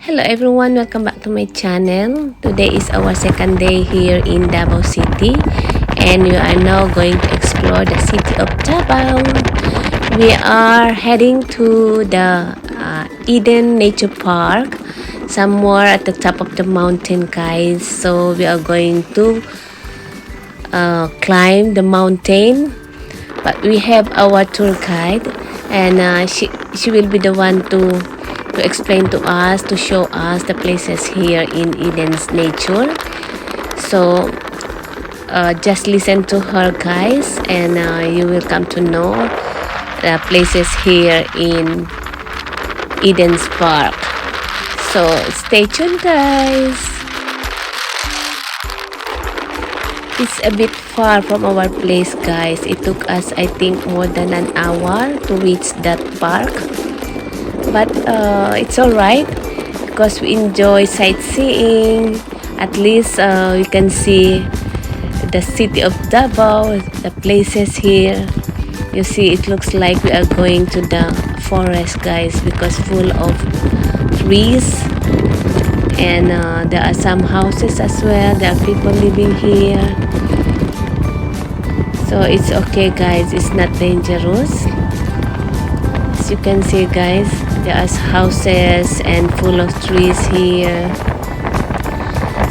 Hello everyone, welcome back to my channel. Today is our second day here in Davao City and we are now going to explore the city of Davao. We are heading to the Eden Nature Park, somewhere at the top of the mountain, guys. So we are going to climb the mountain, but we have our tour guide and she will be the one to explain to us, to show us the places here in Eden's nature. So just listen to her, guys, and you will come to know the places here in Eden's Park. So stay tuned, guys. It's a bit far from our place, guys. It took us, I think, more than an hour to reach that park. But it's alright because we enjoy sightseeing. At least we can see the city of Davao, the places here. You see, it looks like we are going to the forest, guys, because full of trees. And there are some houses as well. There are people living here. So it's okay, guys. It's not dangerous. As you can see, guys, there are houses and full of trees here.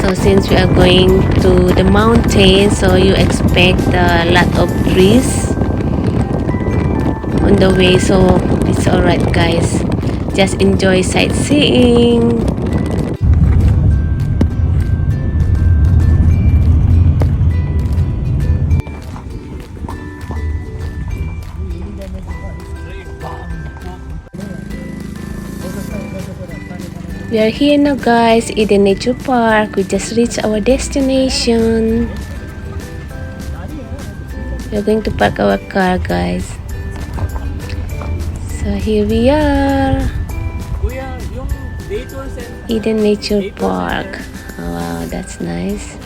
So since we are going to the mountain, so you expect a lot of trees on the way. So it's alright, guys. Just enjoy sightseeing. We are here now, guys, Eden Nature Park. We just reached our destination. We are going to park our car, guys. So here we are, Eden Nature Park. Oh, wow, that's nice.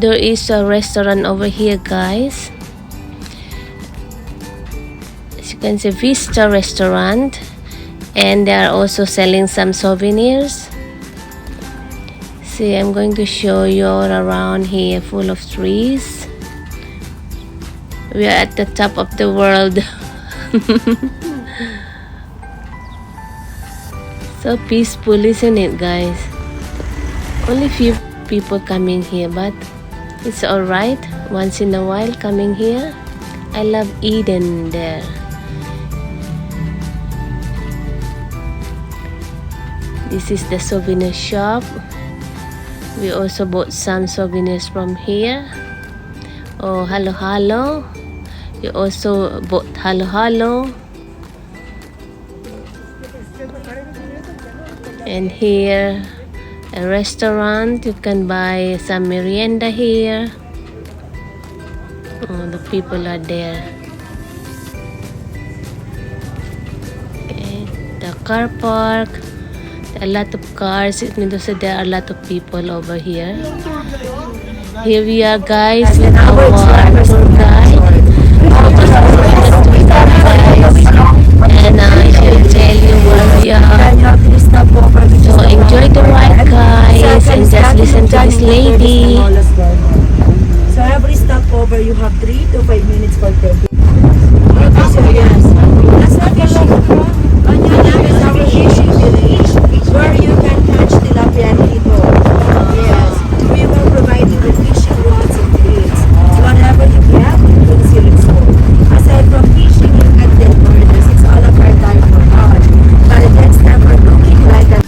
There is a restaurant over here, guys. As you can see, Vista restaurant, and they are also selling some souvenirs. See, I'm going to show you all around here, full of trees. We are at the top of the world. So peaceful, isn't it, guys? Only few people coming here, but it's alright once in a while coming here. I love Eden there. This is the souvenir shop. We also bought some souvenirs from here. Oh, halo halo. We also bought halo halo. And here, a restaurant, you can buy some merienda here. Oh, the people are there. Okay, the car park, a lot of cars. It means that there are a lot of people over here. Here we are, guys, with our tour guide. And I will tell you where we are. So enjoy the ride, guys, and just listen to this lady. So every stopover you have 3 to 5 minutes for taking. So yes, that's not fishing. Anyanya is our fishing village where you can catch tilapia and hito. Yes, we will provide you with fishing rods and baits. So whatever you get, you will see it sold. Aside from fishing, you can get murders. It's all of our time for us. But it gets never looking like a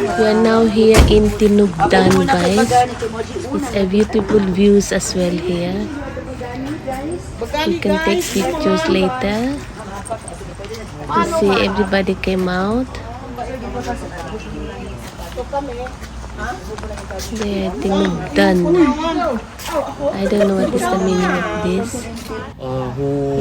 We are now here in Tinugdan, guys. It's a beautiful views as well here. You can take pictures later. You see everybody came out. There, Tinugdan. I don't know what is the meaning of this.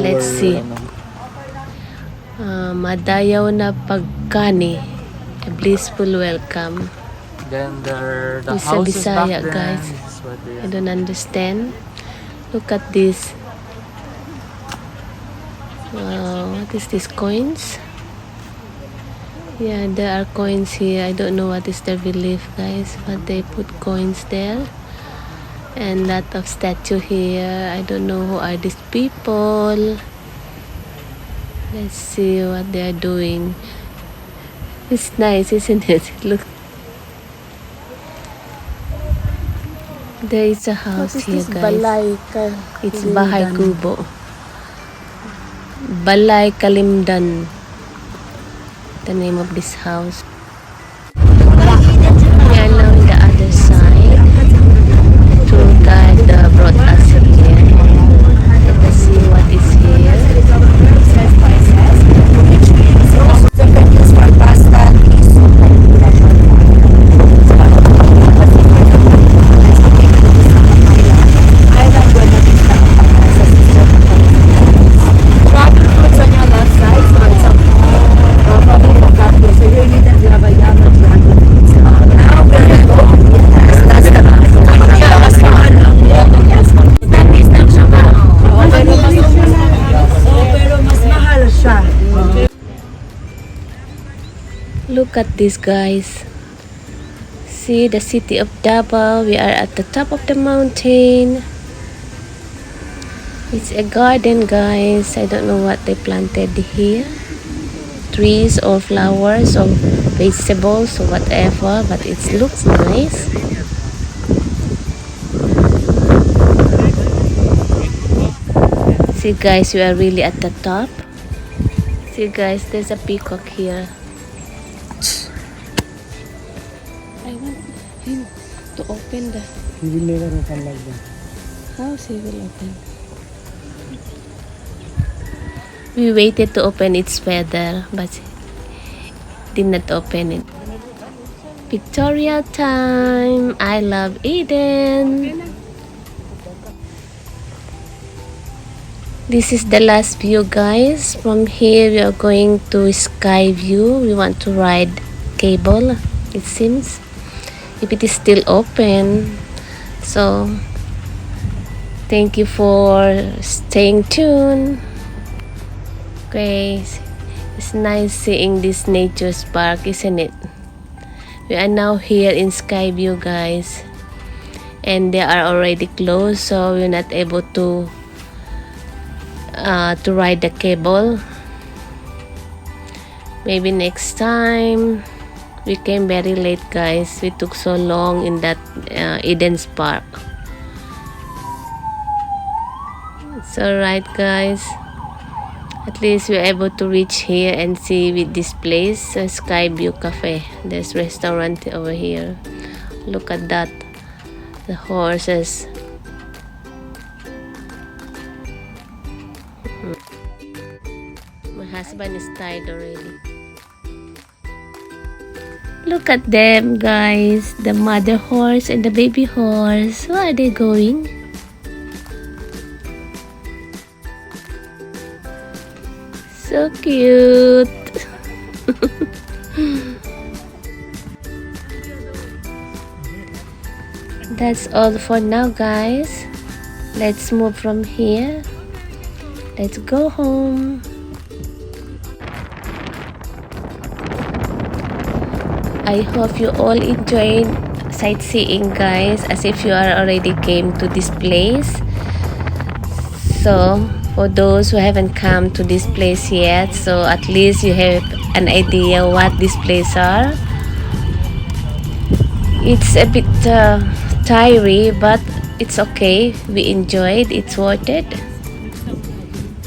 Let's see. Madayaw na pagkani. A blissful welcome. Then there the It's a houses back Bisaya, then. guys. Is what they I don't understand. Look at this. Wow, what is this? Coins? Yeah, there are coins here. I don't know what is their belief, guys, but they put coins there. And lot of statue here. I don't know who are these people. Let's see what they are doing. It's nice, isn't it? Look. There is a house here, guys. It's Bahay Kubo. Balay Kalimdan. The name of this house. We are now in the other side. Tour guide brought us here. Let us see what is here. Look at this, guys. See the city of Davao. We are at the top of the mountain. It's a garden, guys. I don't know what they planted here. Trees or flowers or vegetables or whatever, but it looks nice. See, guys, we are really at the top. See, guys, there's a peacock here. I want him to open the... He will never open like that. How he will open? We waited to open its feather, but did not open it. Pictorial time! I love Eden! This is the last view, guys. From here, we are going to Sky View. We want to ride cable, it seems. If it is still open. So, thank you for staying tuned. Okay, it's nice seeing this nature's park, isn't it? We are now here in Skyview, guys, and they are already closed, so we're not able to ride the cable. Maybe next time. We came very late, guys. We took so long in that Eden's Park. It's alright, guys. At least we're able to reach here and see with this place, Sky View Cafe. There's restaurant over here. Look at that. The horses. My husband is tired already. Look at them, guys. The mother horse and the baby horse. Where are they going? So cute. That's all for now, guys. Let's move from here. Let's go home. I hope you all enjoyed sightseeing, guys, as if you are already came to this place. So for those who haven't come to this place yet, so at least you have an idea what this place are. It's a bit tiring, but it's okay. We enjoyed. It's worth it.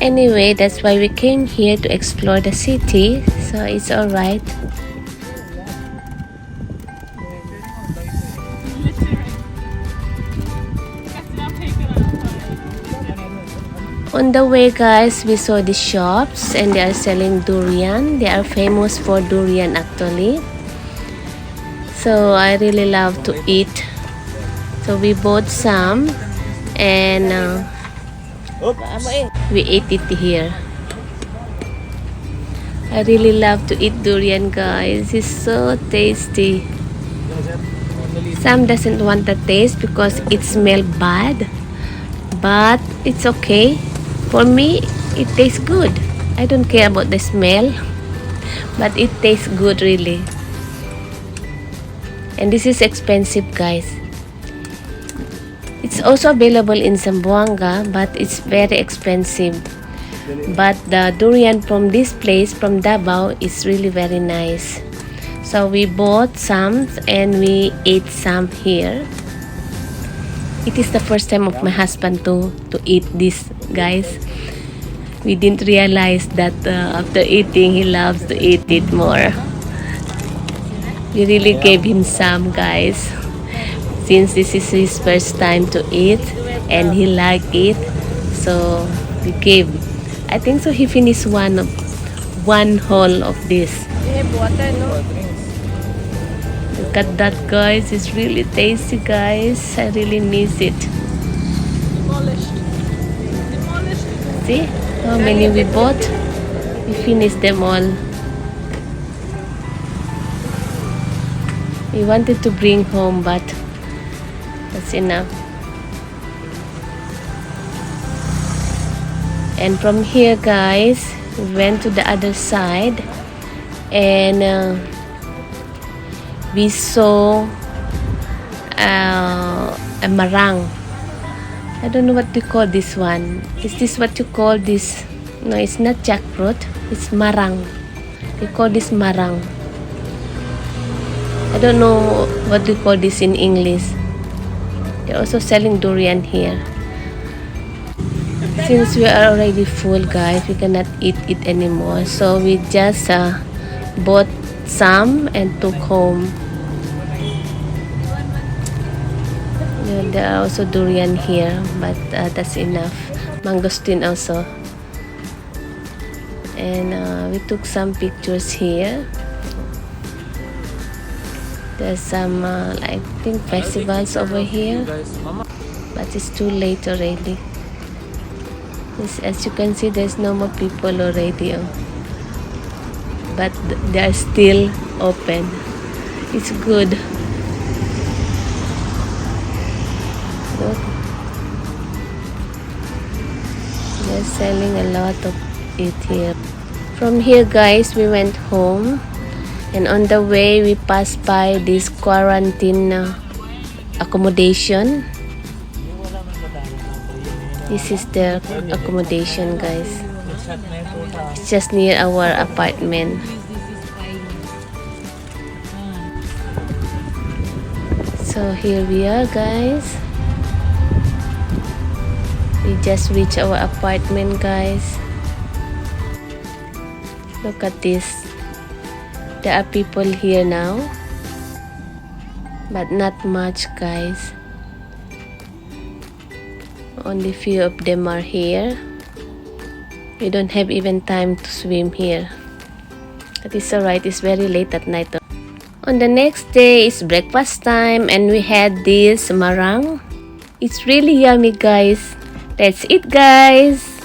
Anyway, that's why we came here to explore the city, so it's alright. On the way, guys, we saw the shops and they are selling durian. They are famous for durian actually. So I really love to eat. So we bought some and we ate it here. I really love to eat durian, guys. It's so tasty. Sam doesn't want the taste because it smells bad, but it's okay. For me, it tastes good. I don't care about the smell, but it tastes good really. And this is expensive, guys. It's also available in Zamboanga, but it's very expensive. But the durian from this place, from Davao, is really very nice. So we bought some and we ate some here. It is the first time of my husband to eat this, guys. We didn't realize that after eating, he loves to eat it more. We really gave him some, guys, since this is his first time to eat and he liked it. So we gave. I think so he finished one whole of this. Look at that, guys. It's really tasty, guys. I really miss it. See how many we bought? We finished them all. We wanted to bring home, but that's enough. And from here, guys, we went to the other side and we saw a marang. I don't know what to call this one. Is this what you call this? No, it's not jackfruit. It's marang. They call this marang. I don't know what to call this in English. They're also selling durian here. Since we are already full, guys, we cannot eat it anymore. So we just bought some and took home. Yeah, there are also durian here, but that's enough. Mangosteen also. And we took some pictures here. There's some, I think, festivals over here, but it's too late already. As you can see, there's no more people already, but they are still open. It's good. Look, they're selling a lot of it here. From here, guys, we went home, and on the way we passed by this quarantine accommodation. This is the accommodation, guys. It's just near our apartment. So here we are, guys. We just reached our apartment, guys. Look at this. There are people here now, but not much, guys. Only few of them are here. We don't have even time to swim here. That is alright, it's very late at night. On the next day, it's breakfast time and we had this marang. It's really yummy, guys. That's it, guys.